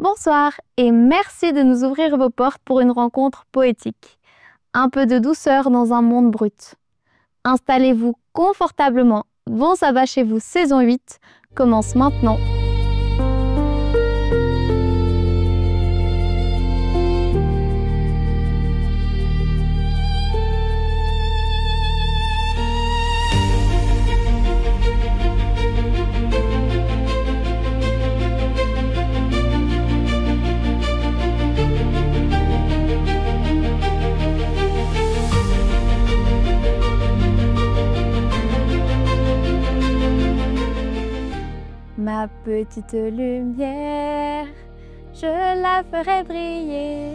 Bonsoir et merci de nous ouvrir vos portes pour une rencontre poétique. Un peu de douceur dans un monde brut. Installez-vous confortablement. Bon sabbat chez vous, saison 8 commence maintenant. Ma petite lumière, je la ferai briller.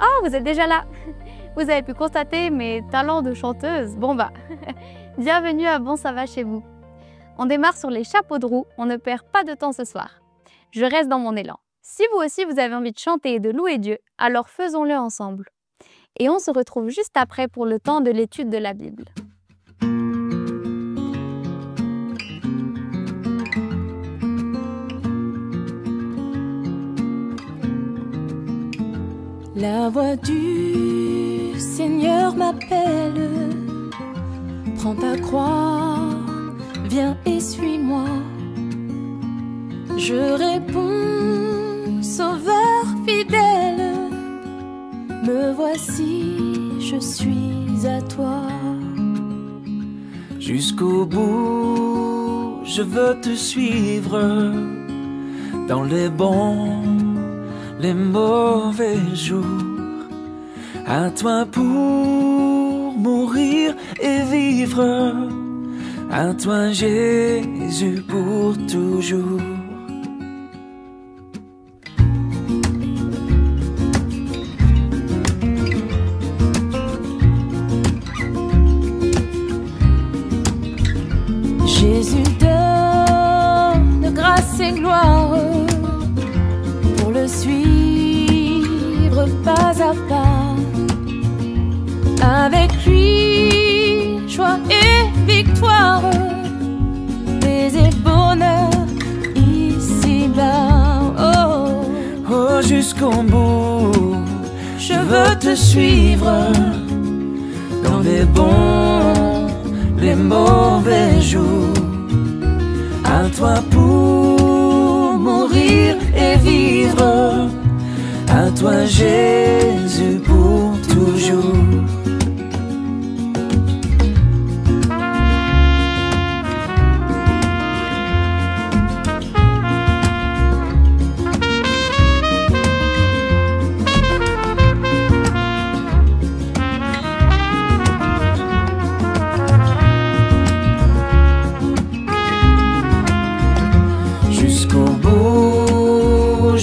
Oh, vous êtes déjà là. Vous avez pu constater mes talents de chanteuse. Bon bah, bienvenue à Bon ça va chez vous. On démarre sur les chapeaux de roue, on ne perd pas de temps ce soir. Je reste dans mon élan. Si vous aussi vous avez envie de chanter et de louer Dieu, alors faisons-le ensemble. Et on se retrouve juste après pour le temps de l'étude de la Bible. La voix du Seigneur m'appelle. Prends ta croix, viens et suis-moi. Je réponds, Sauveur fidèle, me voici, je suis à toi. Jusqu'au bout, je veux te suivre dans les bons, les mauvais jours, à toi pour mourir et vivre, à toi Jésus pour toujours. Jésus donne grâce et gloire, pour le suivre pas à pas. Avec lui, joie et victoire, paix et bonheur ici-bas. Oh, Oh, jusqu'au bout, je veux te suivre dans les bons, les mauvais jours, à toi pour mourir et vivre, à toi Jésus pour toujours.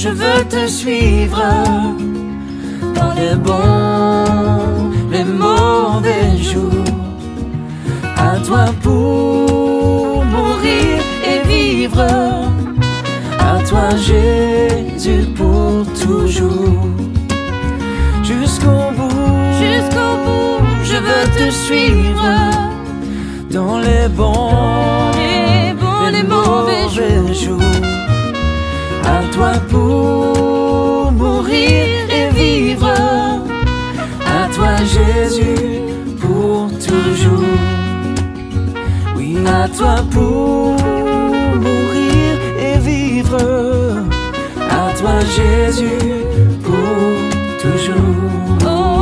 Je veux te suivre dans les bons, les mauvais jours, à toi pour mourir et vivre, à toi Jésus pour toujours. Jusqu'au bout, je veux te suivre dans les bons, les mauvais jours, à toi pour mourir et vivre, à toi Jésus pour toujours. Oui, à toi pour mourir et vivre, à toi Jésus pour toujours. oh.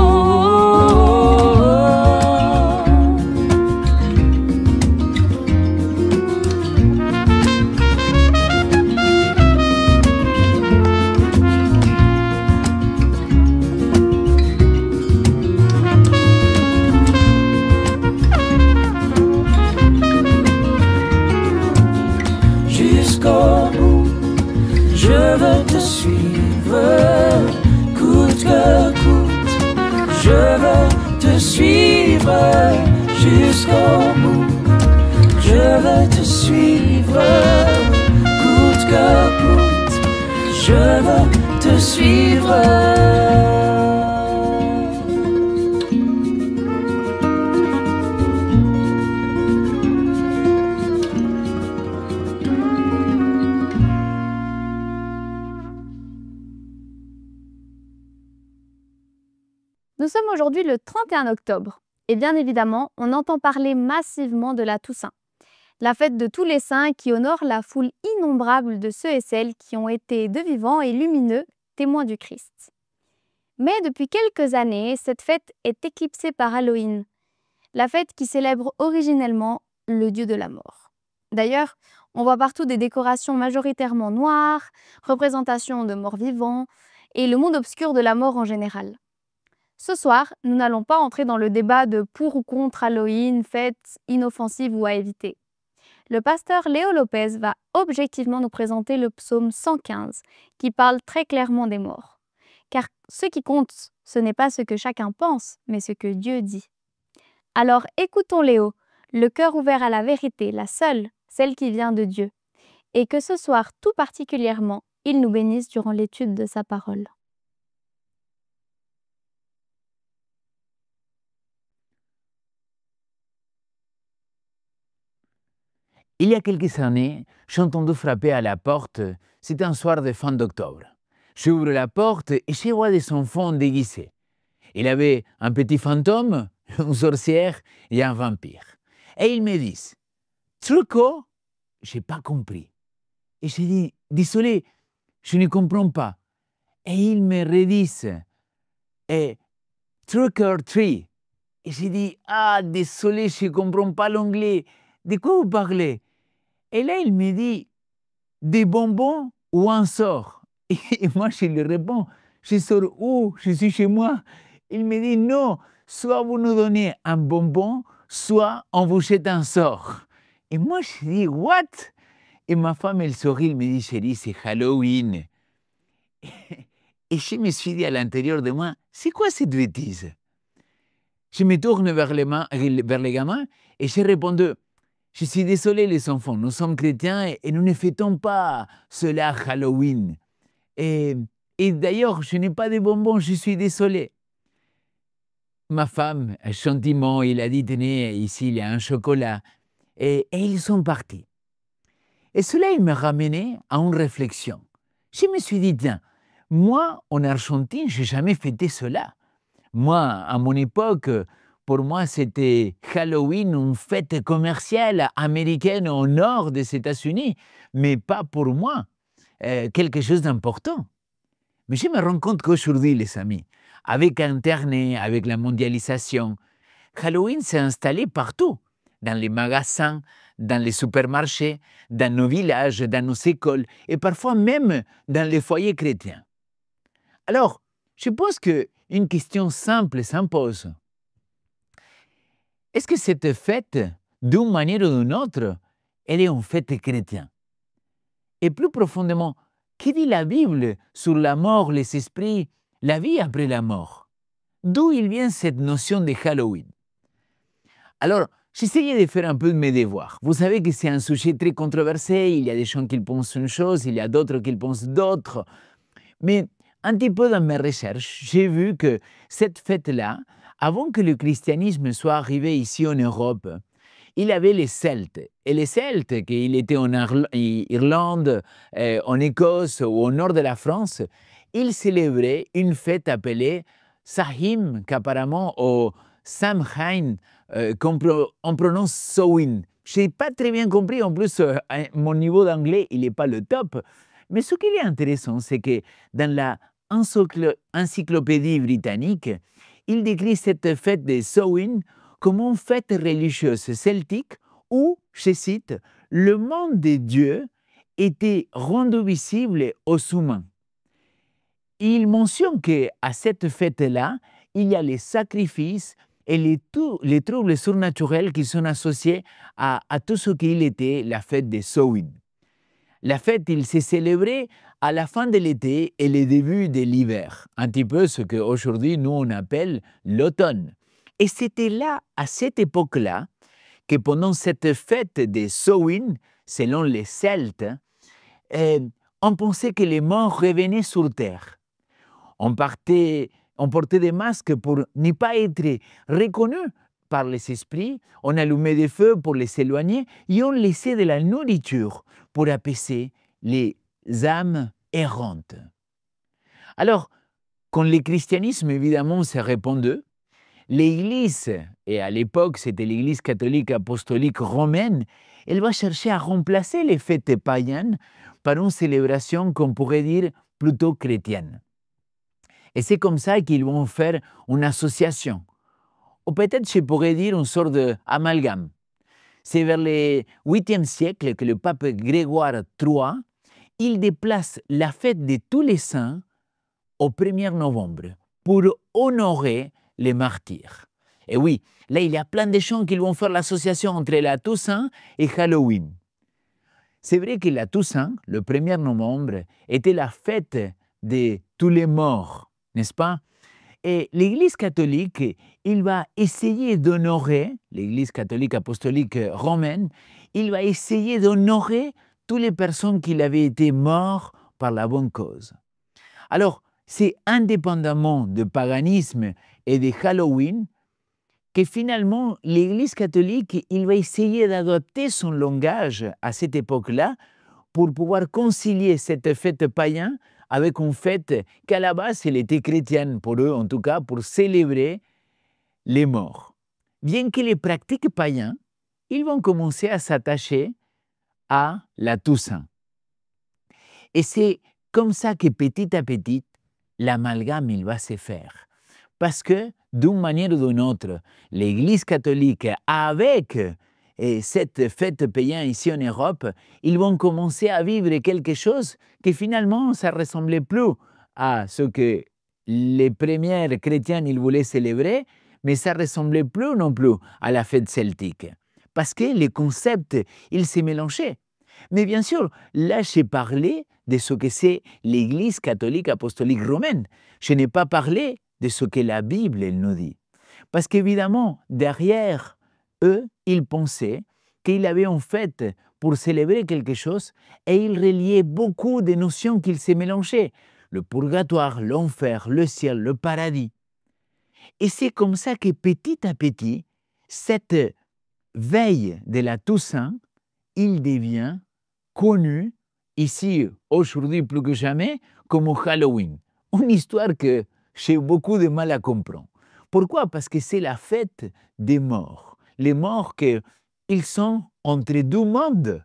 Je veux te suivre, coûte que coûte. Je veux te suivre jusqu'au bout. Je veux te suivre, coûte que coûte. Je veux te suivre. Nous sommes aujourd'hui le 31 octobre et bien évidemment, on entend parler massivement de la Toussaint, la fête de tous les saints qui honore la foule innombrable de ceux et celles qui ont été de vivants et lumineux témoins du Christ. Mais depuis quelques années, cette fête est éclipsée par Halloween, la fête qui célèbre originellement le dieu de la mort. D'ailleurs, on voit partout des décorations majoritairement noires, représentations de morts vivants et le monde obscur de la mort en général. Ce soir, nous n'allons pas entrer dans le débat de pour ou contre Halloween, fête inoffensive ou à éviter. Le pasteur Léo Lopez va objectivement nous présenter le psaume 115, qui parle très clairement des morts. Car ce qui compte, ce n'est pas ce que chacun pense, mais ce que Dieu dit. Alors écoutons Léo, le cœur ouvert à la vérité, la seule, celle qui vient de Dieu. Et que ce soir, tout particulièrement, il nous bénisse durant l'étude de sa parole. Il y a quelques années, j'ai entendu frapper à la porte. C'était un soir de fin d'octobre. J'ouvre la porte et je vois des enfants déguisés. Il avait un petit fantôme, une sorcière et un vampire. Et ils me disent « Truco ?» Je n'ai pas compris. Et j'ai dit « Désolé, je ne comprends pas. » Et ils me redisent « Trick or treat ?» Et j'ai dit « Ah, désolé, je ne comprends pas l'anglais. De quoi vous parlez ?» Et là, il me dit « Des bonbons ou un sort ?» Et moi, je lui réponds « Je sors où? Je suis chez moi. » Il me dit « Non, soit vous nous donnez un bonbon, soit on vous jette un sort. » Et moi, je dis « What ?» Et ma femme, elle sourit, elle me dit « Chérie, c'est Halloween. » Et je me suis dit à l'intérieur de moi « C'est quoi cette bêtise ?» Je me tourne vers les gamins et j'ai répondu « Je suis désolé les enfants, nous sommes chrétiens et nous ne fêtons pas cela Halloween. Et d'ailleurs, je n'ai pas de bonbons, je suis désolé. » Ma femme, gentiment, il a dit « Tenez, ici il y a un chocolat. » Et ils sont partis. Et cela, il me ramenait à une réflexion. Je me suis dit « Tiens, moi, en Argentine, je n'ai jamais fêté cela. Moi, à mon époque, pour moi, c'était Halloween, une fête commerciale américaine au nord des États-Unis, mais pas pour moi, quelque chose d'important. » Mais je me rends compte qu'aujourd'hui, les amis, avec Internet, avec la mondialisation, Halloween s'est installé partout, dans les magasins, dans les supermarchés, dans nos villages, dans nos écoles, et parfois même dans les foyers chrétiens. Alors, je pense qu'une question simple s'impose. Est-ce que cette fête, d'une manière ou d'une autre, elle est une fête chrétienne? Et plus profondément, que dit la Bible sur la mort, les esprits, la vie après la mort? D'où il vient cette notion de Halloween? Alors, j'essayais de faire un peu de mes devoirs. Vous savez que c'est un sujet très controversé, il y a des gens qui pensent une chose, il y a d'autres qui pensent d'autres. Mais un petit peu dans mes recherches, j'ai vu que cette fête-là, avant que le christianisme soit arrivé ici en Europe, il y avait les Celtes. Et les Celtes, qu'ils étaient en Irlande, en Écosse ou au nord de la France, ils célébraient une fête appelée Samhain, qu'apparemment au Samhain, on prononce Samhain. Je n'ai pas très bien compris, en plus mon niveau d'anglais, il n'est pas le top. Mais ce qui est intéressant, c'est que dans la encyclopédie britannique, il décrit cette fête de Samhain comme une fête religieuse celtique où, je cite, « le monde de Dieu était rendu visible aux humains ». Il mentionne qu'à cette fête-là, il y a les sacrifices et les troubles surnaturels qui sont associés à tout ce qu'il était la fête de Samhain. La fête, il s'est célébrée à la fin de l'été et le début de l'hiver, un petit peu ce qu'aujourd'hui nous on appelle l'automne. Et c'était là, à cette époque-là, que pendant cette fête de Samhain, selon les Celtes, on pensait que les morts revenaient sur terre. On portait des masques pour ne pas être reconnus par les esprits, on allumait des feux pour les éloigner et on laissait de la nourriture pour apaiser les âmes errantes. Alors, quand le christianisme évidemment s'est répandu, l'Église, et à l'époque c'était l'Église catholique apostolique romaine, elle va chercher à remplacer les fêtes païennes par une célébration qu'on pourrait dire plutôt chrétienne. Et c'est comme ça qu'ils vont faire une association, ou peut-être je pourrais dire une sorte d'amalgame. C'est vers le 8e siècle que le pape Grégoire III, il déplace la fête de tous les saints au 1er novembre pour honorer les martyrs. Et oui, là il y a plein de gens qui vont faire l'association entre la Toussaint et Halloween. C'est vrai que la Toussaint, le 1er novembre, était la fête de tous les morts, n'est-ce pas? Et l'Église catholique, il va essayer d'honorer, l'Église catholique apostolique romaine, il va essayer d'honorer toutes les personnes qui avaient été mortes par la bonne cause. Alors, c'est indépendamment du paganisme et de Halloween que finalement l'Église catholique, il va essayer d'adapter son langage à cette époque-là pour pouvoir concilier cette fête païenne avec une fête qu'à la base, elle était chrétienne pour eux, en tout cas pour célébrer les morts. Bien que les pratiques païennes, ils vont commencer à s'attacher à la Toussaint. Et c'est comme ça que petit à petit, l'amalgame il va se faire. Parce que, d'une manière ou d'une autre, l'Église catholique, avec cette fête païenne ici en Europe, ils vont commencer à vivre quelque chose qui finalement, ça ne ressemblait plus à ce que les premiers chrétiens ils voulaient célébrer, mais ça ne ressemblait plus non plus à la fête celtique. Parce que les concepts, ils se mélangeaient. Mais bien sûr, là, j'ai parlé de ce que c'est l'Église catholique apostolique romaine. Je n'ai pas parlé de ce que la Bible elle nous dit. Parce qu'évidemment, derrière eux, ils pensaient qu'il avait une fête pour célébrer quelque chose et ils reliaient beaucoup de notions qu'ils se mélangeaient. Le purgatoire, l'enfer, le ciel, le paradis. Et c'est comme ça que petit à petit, cette veille de la Toussaint, il devient connu, ici, aujourd'hui plus que jamais, comme Halloween. Une histoire que j'ai beaucoup de mal à comprendre. Pourquoi? Parce que c'est la fête des morts. Les morts qu'ils sont entre deux mondes.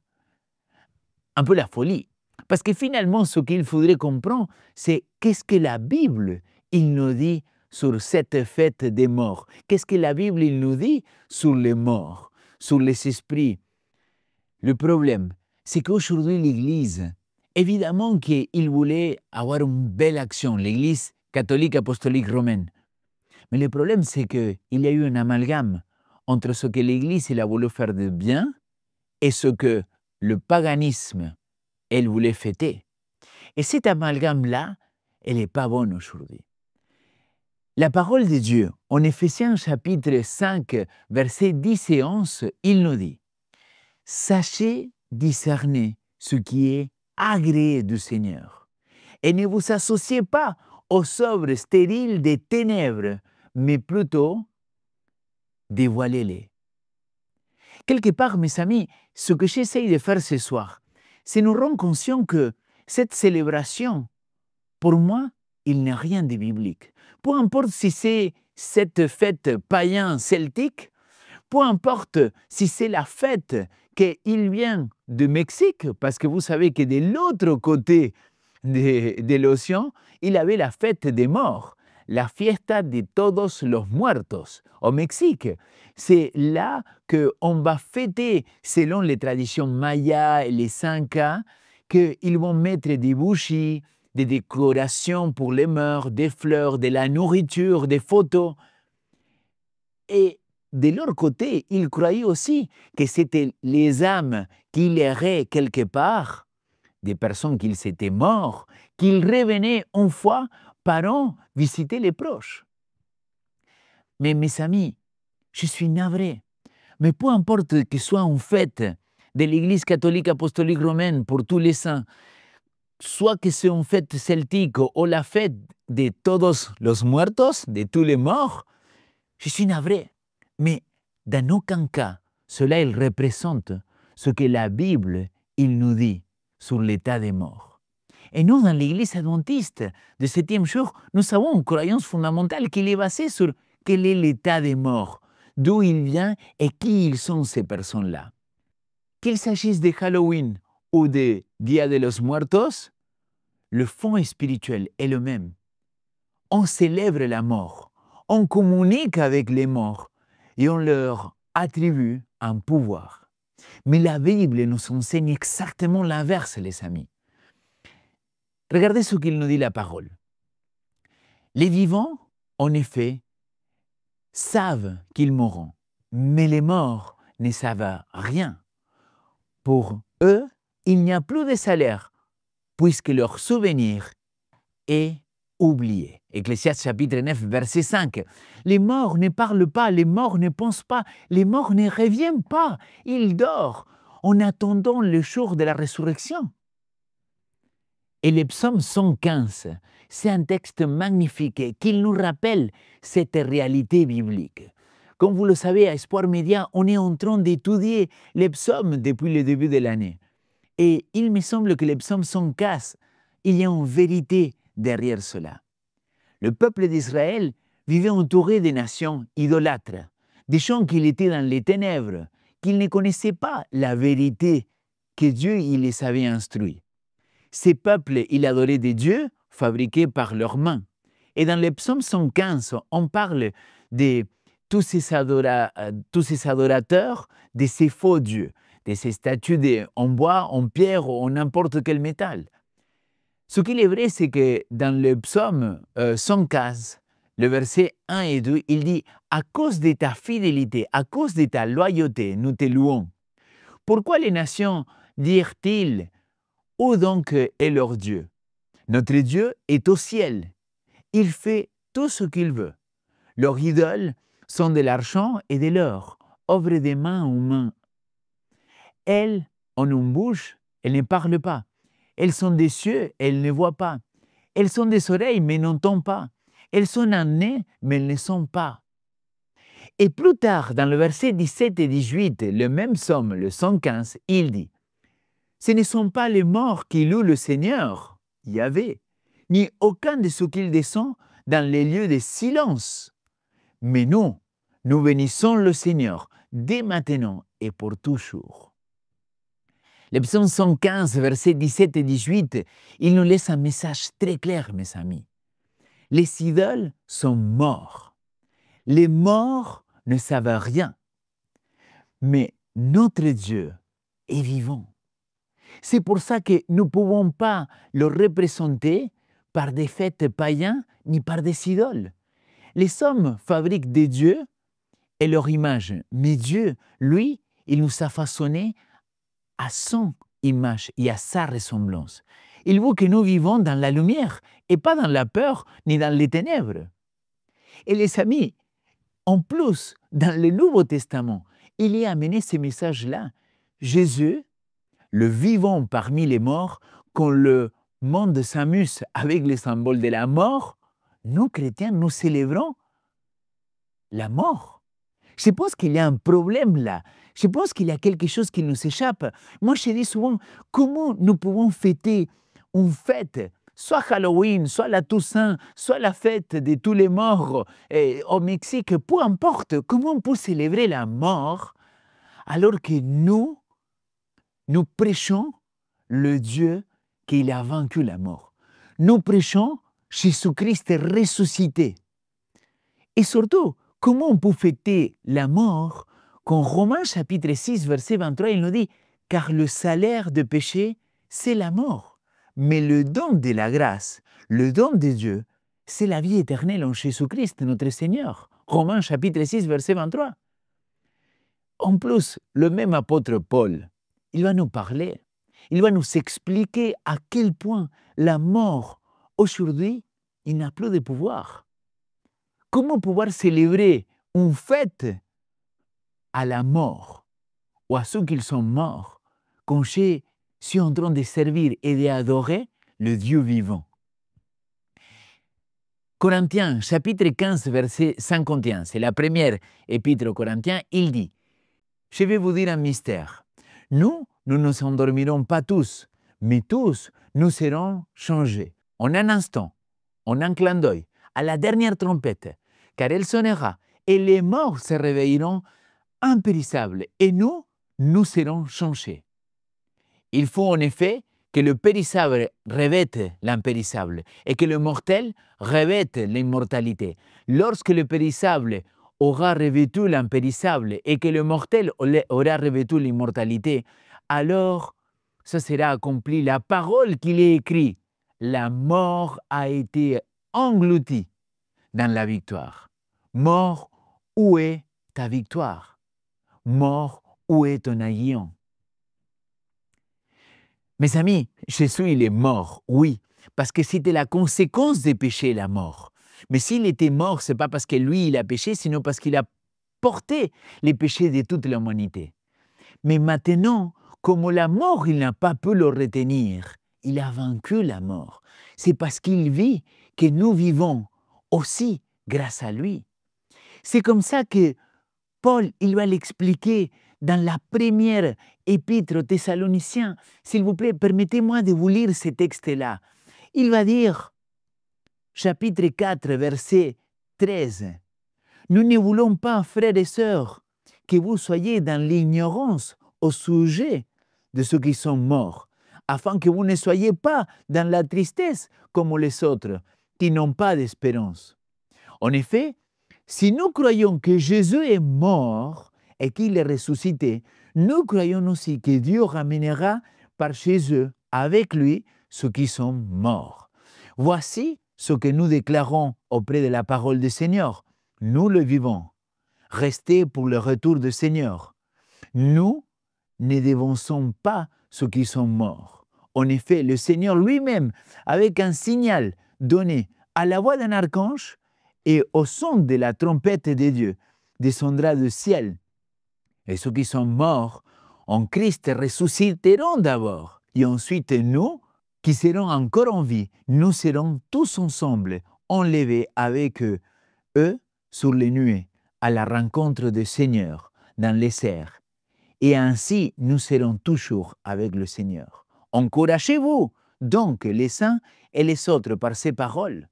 Un peu la folie. Parce que finalement, ce qu'il faudrait comprendre, c'est qu'est-ce que la Bible il nous dit sur cette fête des morts. Qu'est-ce que la Bible il nous dit sur les morts, sur les esprits. Le problème, c'est qu'aujourd'hui, l'Église, évidemment qu'il voulait avoir une belle action, l'Église catholique apostolique romaine. Mais le problème, c'est qu'il y a eu un amalgame entre ce que l'Église elle a voulu faire de bien et ce que le paganisme, elle voulait fêter. Et cet amalgame-là, elle n'est pas bonne aujourd'hui. La parole de Dieu, en Éphésiens chapitre 5, versets 10 et 11, il nous dit « Sachez discerner ce qui est agréé du Seigneur et ne vous associez pas aux œuvres stériles des ténèbres, mais plutôt dévoilez-les. » Quelque part, mes amis, ce que j'essaye de faire ce soir, c'est nous rendre conscient que cette célébration, pour moi, il n'est rien de biblique. Peu importe si c'est cette fête païenne celtique, peu importe si c'est la fête qu'il vient du Mexique, parce que vous savez que de l'autre côté de l'océan, il avait la fête des morts, la fiesta de todos los muertos au Mexique. C'est là qu'on va fêter, selon les traditions mayas et les incas, qu'ils vont mettre des bougies, des décorations pour les morts, des fleurs, de la nourriture, des photos. Et de leur côté, ils croyaient aussi que c'était les âmes qui erraient quelque part, des personnes qui s'étaient morts, qu'ils revenaient une fois par an visiter les proches. Mais mes amis, je suis navré. Mais peu importe que ce soit une fête de l'Église catholique apostolique romaine pour tous les saints, soit que c'est une fête celtique ou la fête de todos los muertos, de tous les morts, je suis navré. Mais dans aucun cas, cela il représente ce que la Bible il nous dit sur l'état des morts. Et nous, dans l'Église adventiste de 7e jour, nous avons une croyance fondamentale qui est basée sur quel est l'état des morts, d'où il vient et qui ils sont ces personnes-là. Qu'il s'agisse de Halloween ou de Dia de los Muertos, le fond spirituel est le même. On célèbre la mort, on communique avec les morts et on leur attribue un pouvoir. Mais la Bible nous enseigne exactement l'inverse, les amis. Regardez ce qu'il nous dit la parole. Les vivants, en effet, savent qu'ils mourront, mais les morts ne savent rien. Pour eux, il n'y a plus de salaire, puisque leur souvenir est oublié. Ecclésiaste chapitre 9, verset 5. Les morts ne parlent pas, les morts ne pensent pas, les morts ne reviennent pas. Ils dorment en attendant le jour de la résurrection. Et le psaume 115, c'est un texte magnifique qui nous rappelle cette réalité biblique. Comme vous le savez, à Espoir Média, on est en train d'étudier les psaumes depuis le début de l'année. Et il me semble que le psaume 115, il y a une vérité derrière cela. Le peuple d'Israël vivait entouré des nations idolâtres, des gens qui étaient dans les ténèbres, qui ne connaissaient pas la vérité que Dieu il les avait instruits. Ces peuples, ils adoraient des dieux fabriqués par leurs mains. Et dans le psaume 115, on parle de tous ces adorateurs, de ces faux dieux, de ces statues en bois, en pierre ou en n'importe quel métal. Ce qu'il est vrai, c'est que dans le psaume 115, le verset 1 et 2, il dit « À cause de ta fidélité, à cause de ta loyauté, nous te louons. Pourquoi les nations dirent-ils « Où donc est leur Dieu ?» Notre Dieu est au ciel. Il fait tout ce qu'il veut. Leurs idoles sont de l'argent et de l'or, œuvre des mains humaines. Elles ont une bouche, elles ne parlent pas. Elles sont des yeux, elles ne voient pas. Elles sont des oreilles, mais n'entendent pas. Elles sont un nez, mais elles ne sont pas. Et plus tard, dans le verset 17 et 18, le même psaume, le 115, il dit « Ce ne sont pas les morts qui louent le Seigneur, Yahvé, ni aucun de ceux qui descend dans les lieux de silence. Mais nous bénissons le Seigneur dès maintenant et pour toujours. » Le psaume 115, versets 17 et 18, il nous laisse un message très clair, mes amis. Les idoles sont morts. Les morts ne savent rien. Mais notre Dieu est vivant. C'est pour ça que nous ne pouvons pas le représenter par des fêtes païens ni par des idoles. Les hommes fabriquent des dieux et leur image. Mais Dieu, lui, il nous a façonnés à son image et à sa ressemblance. Il veut que nous vivons dans la lumière et pas dans la peur ni dans les ténèbres. Et les amis, en plus, dans le Nouveau Testament, il y a amené ce message-là. Jésus, le vivant parmi les morts, quand le monde s'amuse avec les symboles de la mort, nous, chrétiens, nous célébrons la mort. Je pense qu'il y a un problème là. Je pense qu'il y a quelque chose qui nous échappe. Moi, je dis souvent, comment nous pouvons fêter une fête, soit Halloween, soit la Toussaint, soit la fête de tous les morts au Mexique, peu importe, comment on peut célébrer la mort alors que nous prêchons le Dieu qui a vaincu la mort. Nous prêchons Jésus-Christ ressuscité. Et surtout, comment on peut fêter la mort quand Romains chapitre 6, verset 23, il nous dit « Car le salaire du péché, c'est la mort. Mais le don de la grâce, le don de Dieu, c'est la vie éternelle en Jésus-Christ, notre Seigneur. » Romains chapitre 6, verset 23. En plus, le même apôtre Paul, il va nous parler, il va nous expliquer à quel point la mort, aujourd'hui, il n'a plus de pouvoir. Comment pouvoir célébrer une fête à la mort ou à ceux qui sont morts quand je suis en train de servir et d'adorer le Dieu vivant? Corinthiens, chapitre 15, verset 51, c'est la première épître aux Corinthiens, il dit « Je vais vous dire un mystère. Nous ne nous endormirons pas tous, mais tous, nous serons changés. En un instant, en un clin d'œil, à la dernière trompette, car elle sonnera, et les morts se réveilleront impérissables, et nous serons changés. Il faut en effet que le périssable revête l'impérissable et que le mortel revête l'immortalité. Lorsque le périssable aura revêtu l'impérissable et que le mortel aura revêtu l'immortalité, alors ça sera accompli la parole qu'il est écrite. La mort a été engloutie dans la victoire. Mort, où est ta victoire? Mort, où est ton aiguillon? Mes amis, Jésus, il est mort, oui, parce que c'était la conséquence des péchés, la mort. Mais s'il était mort, ce n'est pas parce que lui, il a péché, sinon parce qu'il a porté les péchés de toute l'humanité. Mais maintenant, comme la mort, il n'a pas pu le retenir, il a vaincu la mort. C'est parce qu'il vit que nous vivons aussi grâce à lui. C'est comme ça que Paul, il va l'expliquer dans la première épître aux Thessaloniciens. S'il vous plaît, permettez-moi de vous lire ce texte-là. Il va dire, chapitre 4, verset 13, « Nous ne voulons pas, frères et sœurs, que vous soyez dans l'ignorance au sujet de ceux qui sont morts, afin que vous ne soyez pas dans la tristesse comme les autres, qui n'ont pas d'espérance. En effet, si nous croyons que Jésus est mort et qu'il est ressuscité, nous croyons aussi que Dieu ramènera par Jésus avec lui ceux qui sont morts. Voici ce que nous déclarons auprès de la parole du Seigneur. Nous le vivons. Restez pour le retour du Seigneur. Nous ne dévançons pas ceux qui sont morts. En effet, le Seigneur lui-même, avec un signal donné à la voix d'un archange et au son de la trompette de Dieu, descendra du ciel. Et ceux qui sont morts en Christ ressusciteront d'abord. Et ensuite, nous, qui serons encore en vie, nous serons tous ensemble enlevés avec eux sur les nuées, à la rencontre du Seigneur dans les airs. Et ainsi, nous serons toujours avec le Seigneur. Encouragez-vous donc les saints et les autres par ces paroles.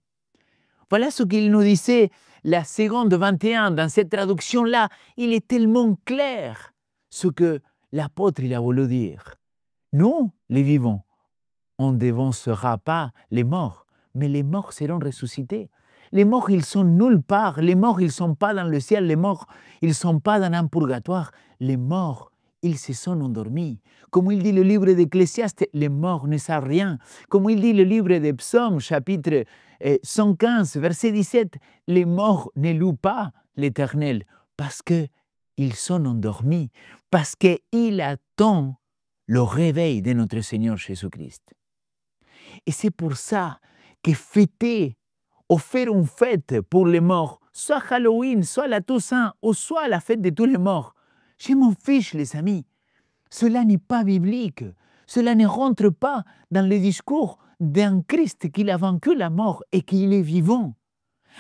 Voilà ce qu'il nous disait la seconde 21 dans cette traduction-là. Il est tellement clair ce que l'apôtre il a voulu dire. Nous, les vivants, on ne dévancera pas les morts, mais les morts seront ressuscités. Les morts, ils sont nulle part. Les morts, ils ne sont pas dans le ciel. Les morts, ils ne sont pas dans un purgatoire. Les morts, ils se sont endormis. Comme il dit le livre d'Ecclésiaste, les morts ne savent rien. Comme il dit le livre des Psaumes, chapitre 115, verset 17, les morts ne louent pas l'Éternel parce qu'ils sont endormis, parce qu'il attend le réveil de notre Seigneur Jésus-Christ. Et c'est pour ça que fêter ou faire une fête pour les morts, soit Halloween, soit la Toussaint, ou soit la fête de tous les morts, je m'en fiche, les amis. Cela n'est pas biblique. Cela ne rentre pas dans le discours d'un Christ qui a vaincu la mort et qu'il est vivant.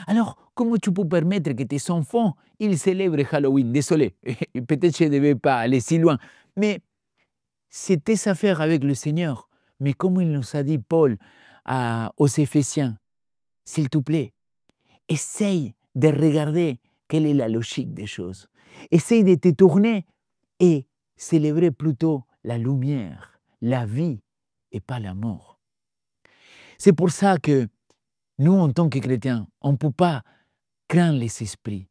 Alors, comment tu peux permettre que tes enfants, ils célèbrent Halloween? Désolé, peut-être que je ne devais pas aller si loin, mais c'est tes affaires avec le Seigneur. Mais comme il nous a dit Paul aux Éphésiens, s'il te plaît, essaye de regarder quelle est la logique des choses. Essaye de te tourner et célébrer plutôt la lumière, la vie et pas la mort. C'est pour ça que nous, en tant que chrétiens, on ne peut pas craindre les esprits.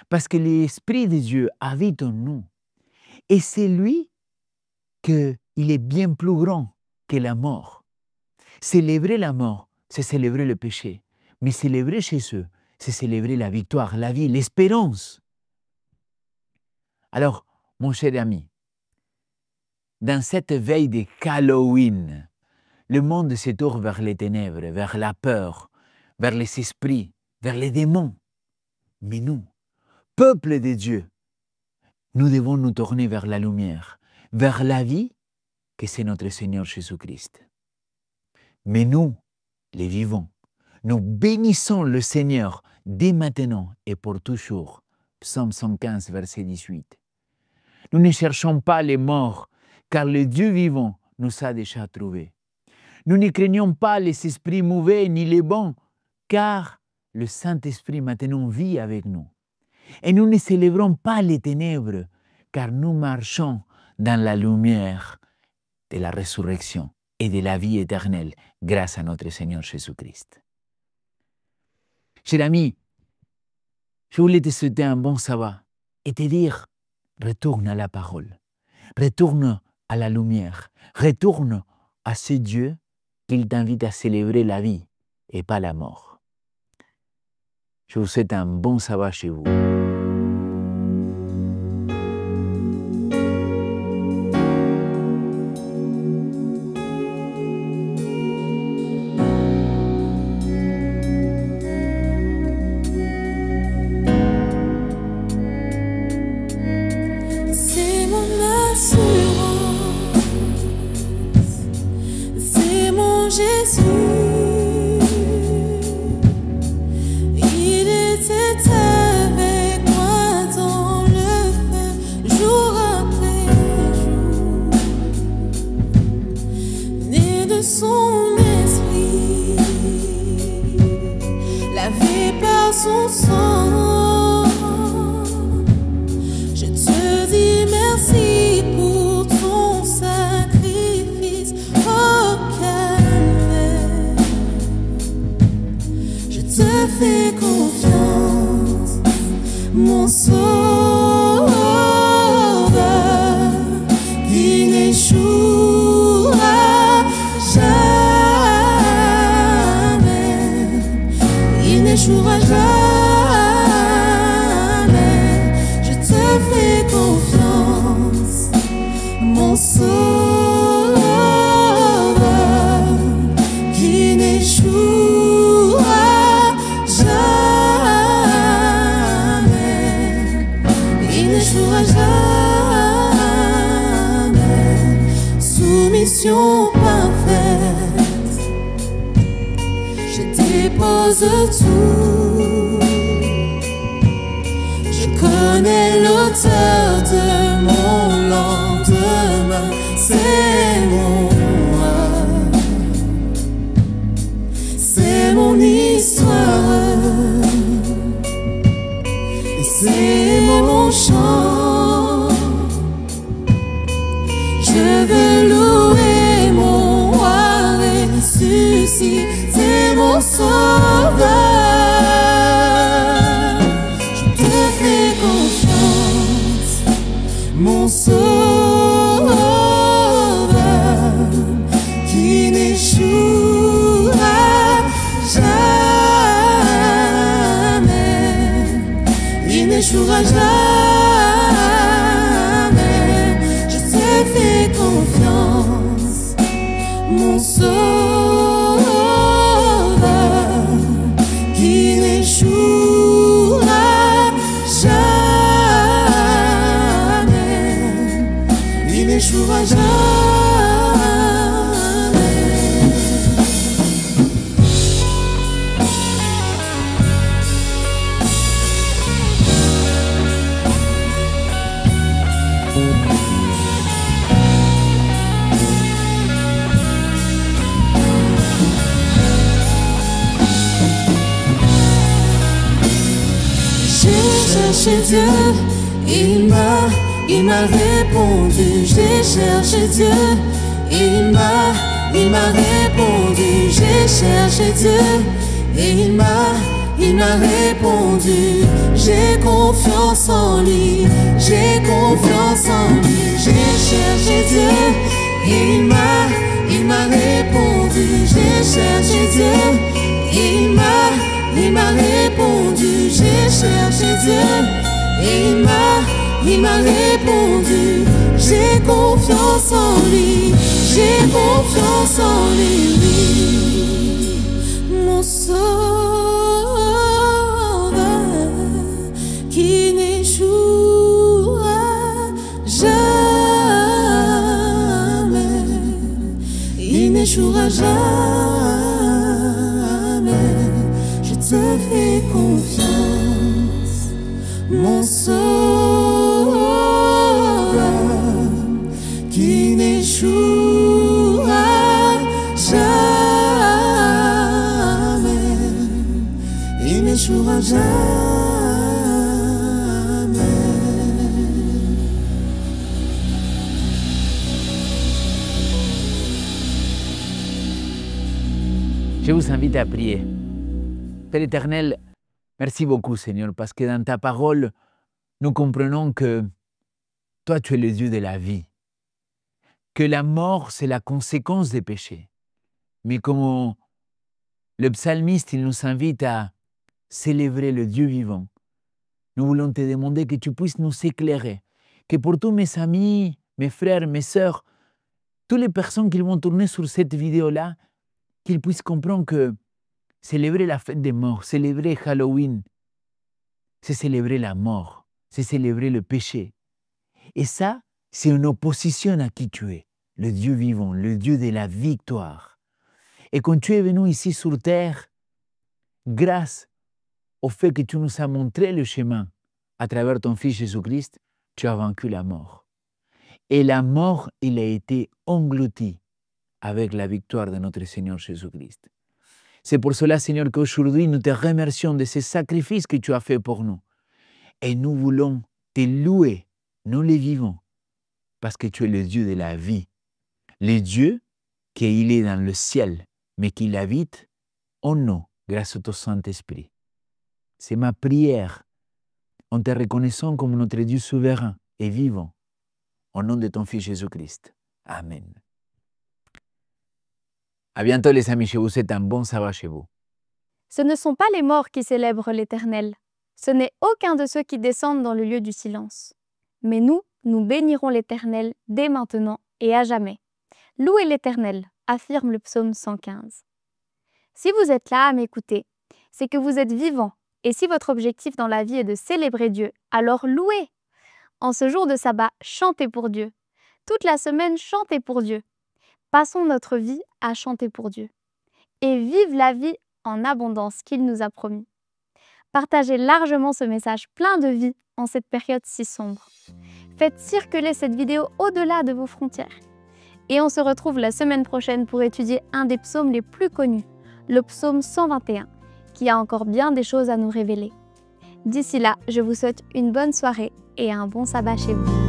Parce que l'Esprit de Dieu habite en nous. Et c'est lui qu'il est bien plus grand que la mort. Célébrer la mort, c'est célébrer le péché. Mais célébrer Jésus, c'est célébrer la victoire, la vie, l'espérance. Alors, mon cher ami, dans cette veille de Halloween, le monde se tourne vers les ténèbres, vers la peur, vers les esprits, vers les démons. Mais nous, peuple de Dieu, nous devons nous tourner vers la lumière, vers la vie, que c'est notre Seigneur Jésus-Christ. Mais nous, les vivants, nous bénissons le Seigneur dès maintenant et pour toujours. Psaume 115, verset 18. Nous ne cherchons pas les morts, car le Dieu vivant nous a déjà trouvés. Nous ne craignons pas les esprits mauvais ni les bons, car le Saint-Esprit maintenant vit avec nous. Et nous ne célébrons pas les ténèbres, car nous marchons dans la lumière de la résurrection et de la vie éternelle grâce à notre Seigneur Jésus-Christ. Cher ami, je voulais te souhaiter un bon sabbat et te dire, retourne à la parole, retourne à la lumière, retourne à ce Dieu qu'il t'invite à célébrer la vie et pas la mort. Je vous souhaite un bon sabbat chez vous. C'est mon assurance, c'est mon Jésus. Il était avec moi dans le feu, jour après jour. Né de son esprit, lavé par son sang, je te dis merci pour ton sacrifice au calvaire. Je te fais confiance, mon sauveur, qui n'échouera jamais. Il n'échouera jamais. Je te fais confiance, mon sauveur, qui n'échouera jamais. Il n'échouera jamais. Soumission parfaite, je dépose tout. Je connais l'auteur de mon lendemain, c'est moi, c'est mon histoire, et c'est mon chant. Je veux louer mon roi ressuscité, mon sauveur. Je te fais confiance, mon sauveur, qui n'échouera jamais. Il n'échouera jamais. Je te fais confiance, mon sauveur, qui n'échouera jamais. Il n'échouera jamais. J'ai cherché Dieu, il m'a répondu. J'ai cherché Dieu, il m'a répondu. J'ai cherché Dieu, il m'a répondu. J'ai confiance en lui, j'ai confiance en lui. J'ai cherché Dieu, il m'a répondu. J'ai cherché Dieu, il m'a répondu. J'ai cherché Dieu, il m'a répondu. J'ai confiance en lui, j'ai confiance en lui, oui. Mon sauveur, qui n'échouera jamais. Il n'échouera jamais. Je te fais confiance, mon sauveur, qui n'échouera jamais. n'échouera jamais. Je vous invite à prier. Père éternel, merci beaucoup Seigneur, parce que dans ta parole, nous comprenons que toi, tu es le Dieu de la vie, que la mort, c'est la conséquence des péchés. Mais comme le psalmiste, il nous invite à célébrer le Dieu vivant, nous voulons te demander que tu puisses nous éclairer, que pour tous mes amis, mes frères, mes sœurs, toutes les personnes qui vont tourner sur cette vidéo-là, qu'ils puissent comprendre que célébrer la fête des morts, célébrer Halloween, c'est célébrer la mort, c'est célébrer le péché. Et ça, c'est une opposition à qui tu es, le Dieu vivant, le Dieu de la victoire. Et quand tu es venu ici sur terre, grâce au fait que tu nous as montré le chemin à travers ton Fils Jésus-Christ, tu as vaincu la mort. Et la mort, il a été englouti avec la victoire de notre Seigneur Jésus-Christ. C'est pour cela, Seigneur, qu'aujourd'hui, nous te remercions de ce sacrifice que tu as fait pour nous. Et nous voulons te louer, nous les vivons, parce que tu es le Dieu de la vie. Le Dieu qu'il est dans le ciel, mais qu'il habite en nous, grâce au ton Saint-Esprit. C'est ma prière, en te reconnaissant comme notre Dieu souverain et vivant, au nom de ton Fils Jésus-Christ. Amen. À bientôt les amis, je vous souhaite un bon sabbat chez vous. Ce ne sont pas les morts qui célèbrent l'Éternel. Ce n'est aucun de ceux qui descendent dans le lieu du silence. Mais nous, nous bénirons l'Éternel dès maintenant et à jamais. Louez l'Éternel, affirme le psaume 115. Si vous êtes là à m'écouter, c'est que vous êtes vivant. Et si votre objectif dans la vie est de célébrer Dieu, alors louez. En ce jour de sabbat, chantez pour Dieu. Toute la semaine, chantez pour Dieu. Passons notre vie à chanter pour Dieu. Et vive la vie en abondance qu'il nous a promis. Partagez largement ce message plein de vie en cette période si sombre. Faites circuler cette vidéo au-delà de vos frontières. Et on se retrouve la semaine prochaine pour étudier un des psaumes les plus connus, le psaume 121, qui a encore bien des choses à nous révéler. D'ici là, je vous souhaite une bonne soirée et un bon sabbat chez vous.